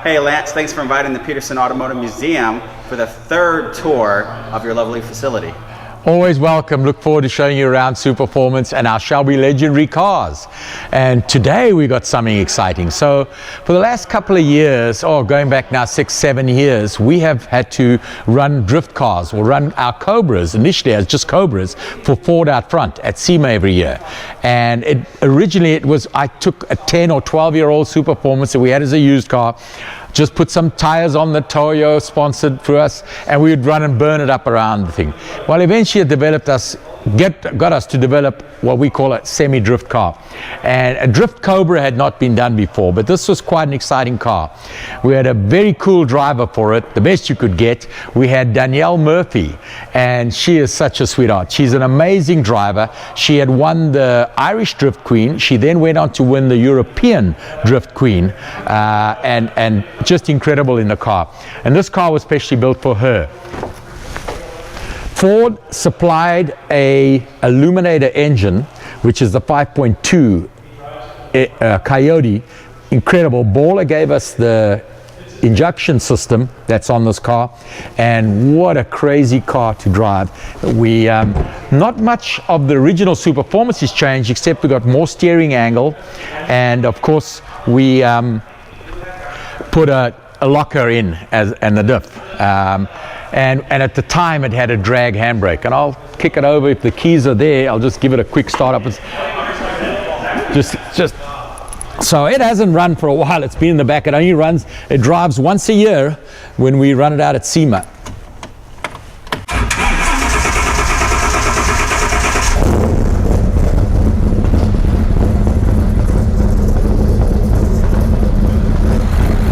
Hey Lance, thanks for inviting the Petersen Automotive Museum for the third tour of your lovely facility. Always welcome. Look forward to showing you around Superformance and our Shelby legendary cars. And today we got something exciting. So for the last couple of years, going back now 6-7 years, we have had to run drift cars or run our Cobras, initially as just Cobras, for Ford out front at SEMA every year. And originally I took a 10 or 12-year-old Superformance that we had as a used car, just put some tires on the Toyo sponsored for us, and we would run and burn it up around the thing. Well, eventually it got us to develop what we call a semi-drift car. And a drift Cobra had not been done before, but this was quite an exciting car. We had a very cool driver for it, the best you could get. We had Danielle Murphy, and she is such a sweetheart. She's an amazing driver. She had won the Irish Drift Queen. She then went on to win the European Drift Queen, and just incredible in the car. And this car was specially built for her. Ford supplied a Illuminator engine, which is the 5.2 Coyote. Incredible. Baller gave us the injection system that's on this car, and what a crazy car to drive. We not much of the original Superformance has changed, except we got more steering angle, and of course we put a locker in and the diff. And at the time it had a drag handbrake, and I'll kick it over if the keys are there. I'll just give it a quick start up. So it hasn't run for a while. It's been in the back. It drives once a year when we run it out at SEMA.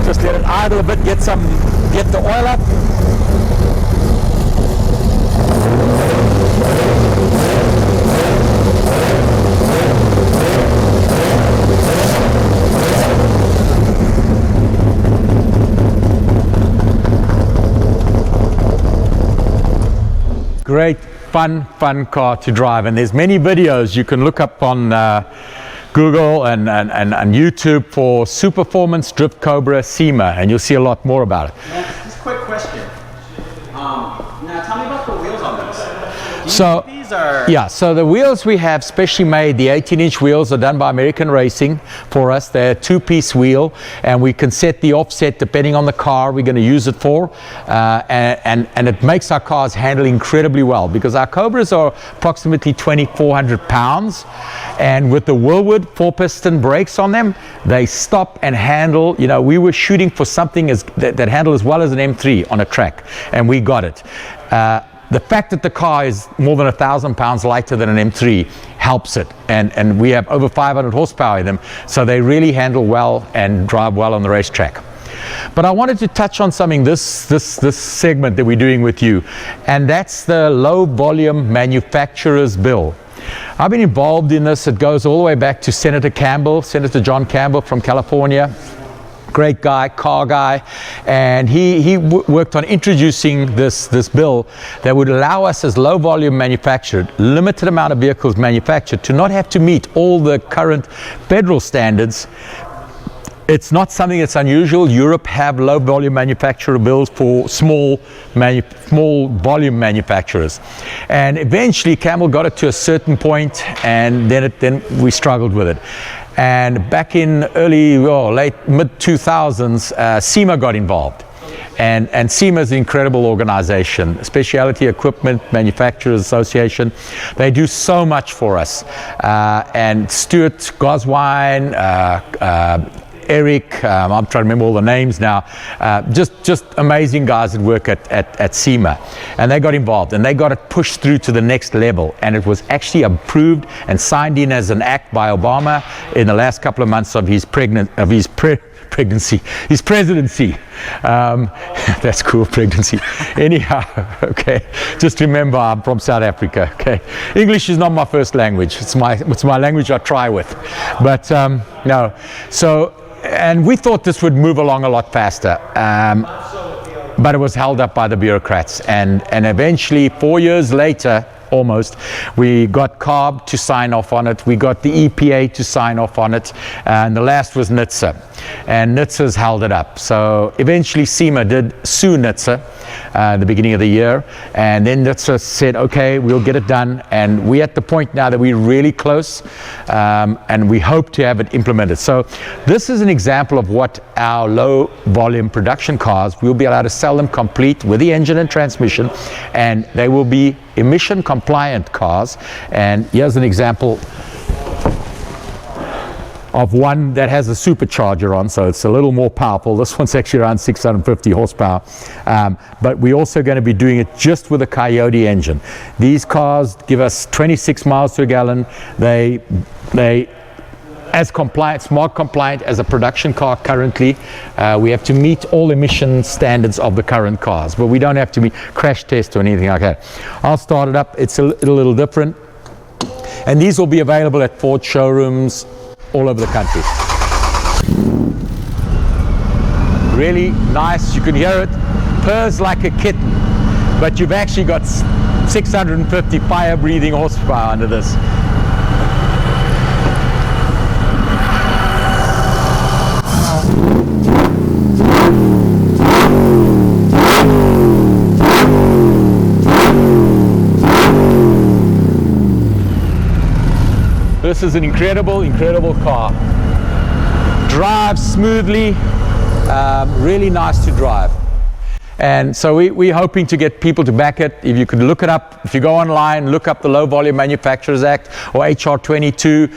Just let it idle a bit, get the oil up. Great, fun car to drive, and there's many videos you can look up on Google and YouTube for Superformance Drift Cobra SEMA, and you'll see a lot more about it. Just a quick question. Now tell me about the wheels on this. So the wheels we have specially made, the 18-inch wheels are done by American Racing for us. They're a two-piece wheel, and we can set the offset depending on the car we're going to use it for, and it makes our cars handle incredibly well, because our Cobras are approximately 2,400 pounds, and with the Willwood 4-piston brakes on them, they stop and handle. You know, we were shooting for something that handled as well as an M3 on a track, and we got it. The fact that the car is more than 1,000 pounds lighter than an M3 helps it, and we have over 500 horsepower in them, so they really handle well and drive well on the racetrack. But I wanted to touch on something this segment that we're doing with you, and that's the low volume manufacturer's bill. I've been involved in this. It goes all the way back to Senator John Campbell from California. Great guy, car guy, and he worked on introducing this bill that would allow us, as low volume manufactured, limited amount of vehicles manufactured, to not have to meet all the current federal standards. It's not something that's unusual. Europe have low volume manufacturer bills for small volume manufacturers, and eventually Campbell got it to a certain point, and then we struggled with it. And back in late mid-2000s, SEMA got involved. And SEMA is an incredible organization, Specialty Equipment Manufacturers Association. They do so much for us. And Stuart Goswine, Eric, I'm trying to remember all the names now, just amazing guys that work at SEMA. And they got involved, and they got it pushed through to the next level, and it was actually approved and signed in as an act by Obama in the last couple of months of his presidency. That's cool, pregnancy. Anyhow, okay, just remember I'm from South Africa, okay? English is not my first language. It's my language I try with. But no, so, and we thought this would move along a lot faster, but it was held up by the bureaucrats, and eventually 4 years later almost. We got CARB to sign off on it. We got the EPA to sign off on it. And the last was NHTSA. And NHTSA's held it up. So eventually SEMA did sue NHTSA at the beginning of the year. And then NHTSA said, okay, we'll get it done. And we're at the point now that we're really close. And we hope to have it implemented. So this is an example of what our low volume production cars, we'll be allowed to sell them complete with the engine and transmission, and they will be emission compliant cars. And here's an example of one that has a supercharger on, so it's a little more powerful. This one's actually around 650 horsepower. But we're also going to be doing it just with a Coyote engine. These cars give us 26 miles to a gallon. They as compliant, smart compliant as a production car currently. We have to meet all emission standards of the current cars, but we don't have to meet crash tests or anything like that. I'll start it up. It's a little different. And these will be available at Ford showrooms all over the country. Really nice. You can hear it. Purrs like a kitten, but you've actually got 650 fire-breathing horsepower under this. This is an incredible car. Drives smoothly, really nice to drive. And so we're hoping to get people to back it. If you could look it up, if you go online, look up the Low Volume Manufacturers Act or HR 22,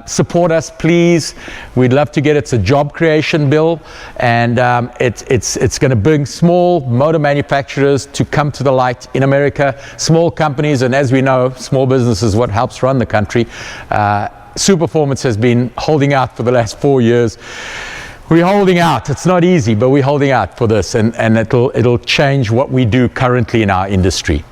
support us, please. We'd love to get it. It's a job creation bill, and it's going to bring small motor manufacturers to come to the light in America, small companies, and as we know, small business is what helps run the country. Superformance has been holding out for the last 4 years. We're holding out. It's not easy, but we're holding out for this, and it'll change what we do currently in our industry.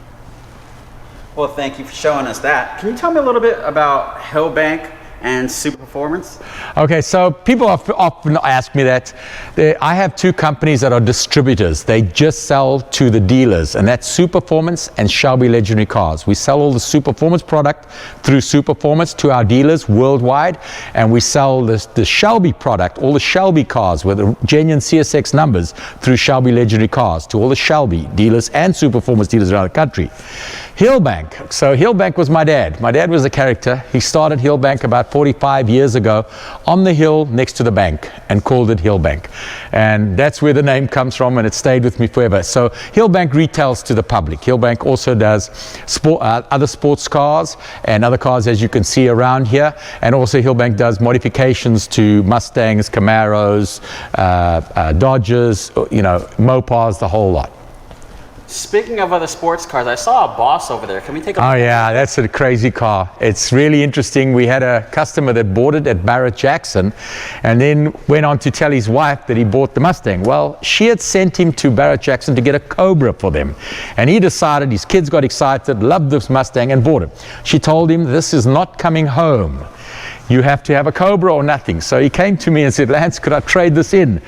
Well, thank you for showing us that. Can you tell me a little bit about Hillbank and Superformance? Okay, so people often ask me that. I have two companies that are distributors. They just sell to the dealers, and that's Superformance and Shelby Legendary Cars. We sell all the Superformance product through Superformance to our dealers worldwide, and we sell the Shelby product, all the Shelby cars with the genuine CSX numbers, through Shelby Legendary Cars to all the Shelby dealers and Superformance dealers around the country. Hillbank. So Hillbank was my dad. My dad was a character. He started Hillbank about 45 years ago on the hill next to the bank and called it Hillbank. And that's where the name comes from, and it stayed with me forever. So Hillbank retails to the public. Hillbank also does other sports cars and other cars, as you can see around here. And also Hillbank does modifications to Mustangs, Camaros, Dodgers, Mopars, the whole lot. Speaking of other sports cars, I saw a Boss over there. Can we take a look? Oh yeah, that's a crazy car. It's really interesting. We had a customer that bought it at Barrett-Jackson and then went on to tell his wife that he bought the Mustang. Well, she had sent him to Barrett-Jackson to get a Cobra for them. And he decided, his kids got excited, loved this Mustang and bought it. She told him, this is not coming home. You have to have a Cobra or nothing. So he came to me and said, Lance, could I trade this in?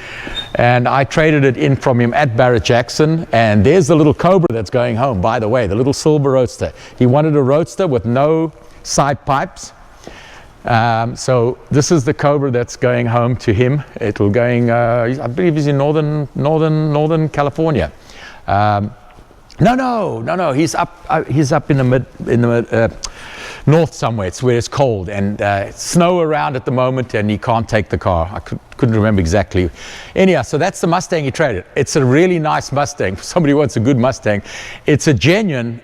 And I traded it in from him at Barrett-Jackson. And there's the little Cobra that's going home, by the way, the little silver Roadster. He wanted a Roadster with no side pipes. So this is the Cobra that's going home to him. It'll going, I believe he's in Northern California. No. He's up in the north somewhere. It's where it's cold and snow around at the moment, and he can't take the car. I couldn't remember exactly. Anyhow, so that's the Mustang he traded. It's a really nice Mustang. Somebody wants a good Mustang. It's a genuine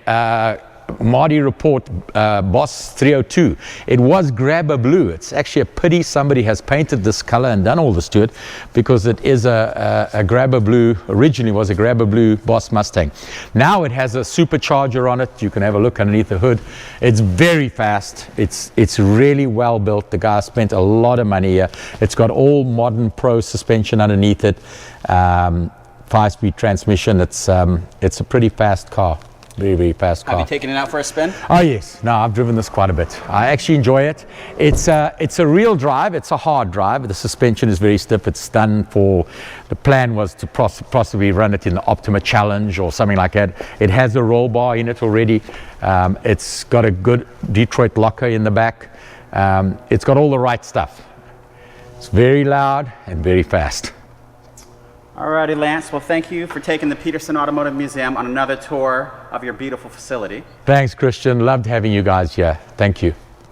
Marty Report Boss 302. It was grabber blue. It's actually a pity somebody has painted this color and done all this to it, because it is a grabber blue, originally was a grabber blue Boss Mustang. Now it has a supercharger on it. You can have a look underneath the hood. It's very fast. It's really well built. The guy spent a lot of money here. It's got all modern pro suspension underneath it, 5-speed transmission. It's a pretty fast car. Very, very fast car. Have you taken it out for a spin? Oh yes, no, I've driven this quite a bit. I actually enjoy it. It's a real drive. It's a hard drive. The suspension is very stiff. It's done for, the plan was to possibly run it in the Optima Challenge or something like that. It has a roll bar in it already. It's got a good Detroit locker in the back. It's got all the right stuff. It's very loud and very fast. Alrighty, Lance. Well, thank you for taking the Petersen Automotive Museum on another tour of your beautiful facility. Thanks, Christian. Loved having you guys here. Thank you.